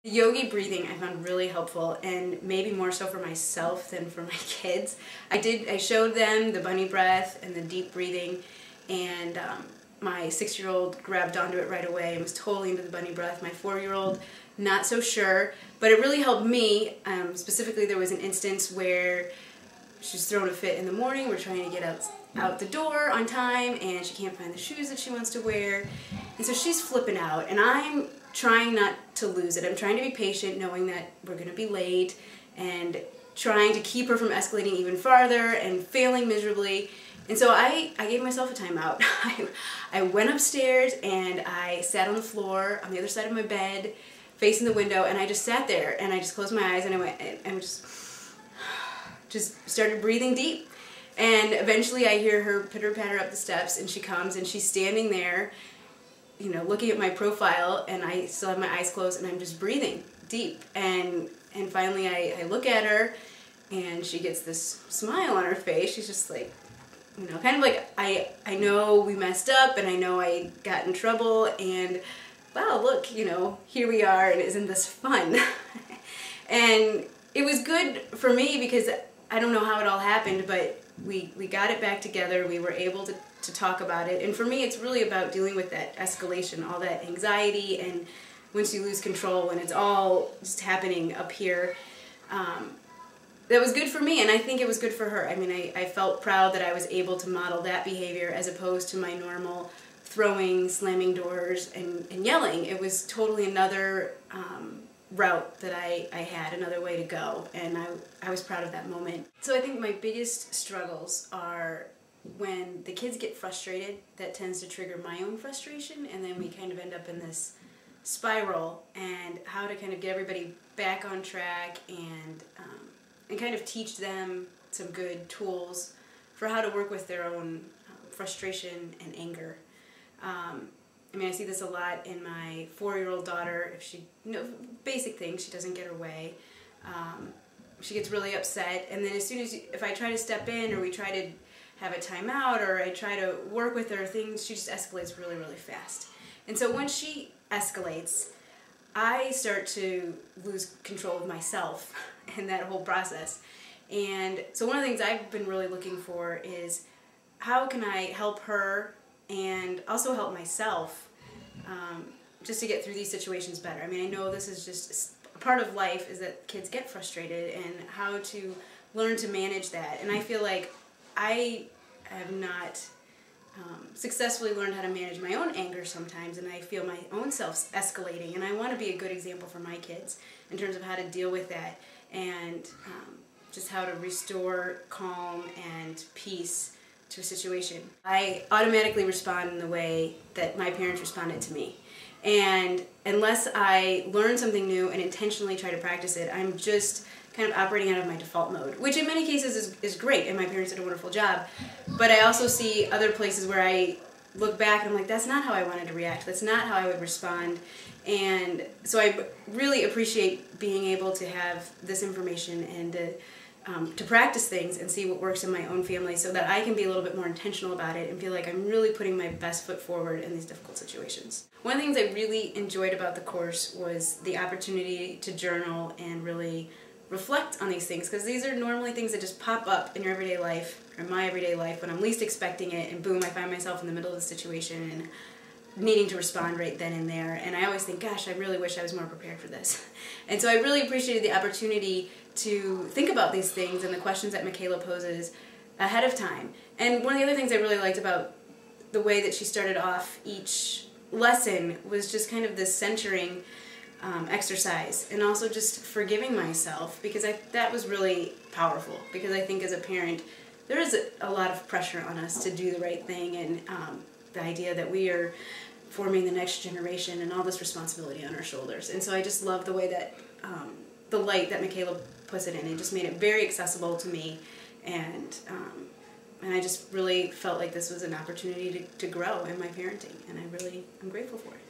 Yogi breathing I found really helpful, and maybe more so for myself than for my kids. I showed them the bunny breath and the deep breathing, and my 6-year-old grabbed onto it right away and was totally into the bunny breath. My 4-year-old, not so sure, but it really helped me. Specifically, there was an instance where she's throwing a fit in the morning. We're trying to get out the door on time, and she can't find the shoes that she wants to wear, and so she's flipping out, and I'm trying not to lose it. I'm trying to be patient, knowing that we're going to be late, and trying to keep her from escalating even farther and failing miserably. And so I gave myself a timeout. I went upstairs and I sat on the floor on the other side of my bed, facing the window, and I just sat there and I just closed my eyes and I went and just started breathing deep. And eventually I hear her pitter-patter up the steps, and she comes and she's standing there, you know, looking at my profile, and I still have my eyes closed and I'm just breathing deep. And finally I look at her and she gets this smile on her face. She's just like, you know, kind of like, I know we messed up and I know I got in trouble, and wow, look, you know, here we are, and isn't this fun? And it was good for me because I don't know how it all happened, but we got it back together. We were able to talk about it, and for me it's really about dealing with that escalation, all that anxiety, and once you lose control and it's all just happening up here. That was good for me, and I think it was good for her. I mean, I felt proud that I was able to model that behavior as opposed to my normal throwing, slamming doors, and yelling. It was totally another route that I had, another way to go, and I was proud of that moment. So I think my biggest struggles are when the kids get frustrated. That tends to trigger my own frustration, and then we kind of end up in this spiral, and how to kind of get everybody back on track and kind of teach them some good tools for how to work with their own frustration and anger. I mean, I see this a lot in my 4-year-old daughter. If she, you know, basic things, she doesn't get her way. She gets really upset, and then as soon as if I try to step in, or we try to have a timeout, or I try to work with her, she just escalates really, really fast. And so once she escalates, I start to lose control of myself in that whole process. And so one of the things I've been really looking for is, how can I help her and also help myself just to get through these situations better. I mean, I know this is just a part of life, is that kids get frustrated, and how to learn to manage that. And I feel like I have not successfully learned how to manage my own anger sometimes, and I feel my own self escalating, and I want to be a good example for my kids in terms of how to deal with that, and just how to restore calm and peace to a situation. I automatically respond in the way that my parents responded to me, and unless I learn something new and intentionally try to practice it, I'm just kind of operating out of my default mode, which in many cases is great, and my parents did a wonderful job. But I also see other places where I look back and I'm like, that's not how I wanted to react, that's not how I would respond. And so I really appreciate being able to have this information and to practice things and see what works in my own family, so that I can be a little bit more intentional about it and feel like I'm really putting my best foot forward in these difficult situations. One of the things I really enjoyed about the course was the opportunity to journal and really reflect on these things, because these are normally things that just pop up in your everyday life, or my everyday life, when I'm least expecting it, and boom, I find myself in the middle of the situation and needing to respond right then and there. And I always think, gosh, I really wish I was more prepared for this. And so I really appreciated the opportunity to think about these things and the questions that Michaela poses ahead of time. And one of the other things I really liked about the way that she started off each lesson was just kind of this centering exercise, and also just forgiving myself, because that was really powerful, because I think as a parent there is a lot of pressure on us to do the right thing, and the idea that we are forming the next generation and all this responsibility on our shoulders. And so I just love the way that the light that Michaela puts it in. It just made it very accessible to me, and I just really felt like this was an opportunity to grow in my parenting, and I'm grateful for it.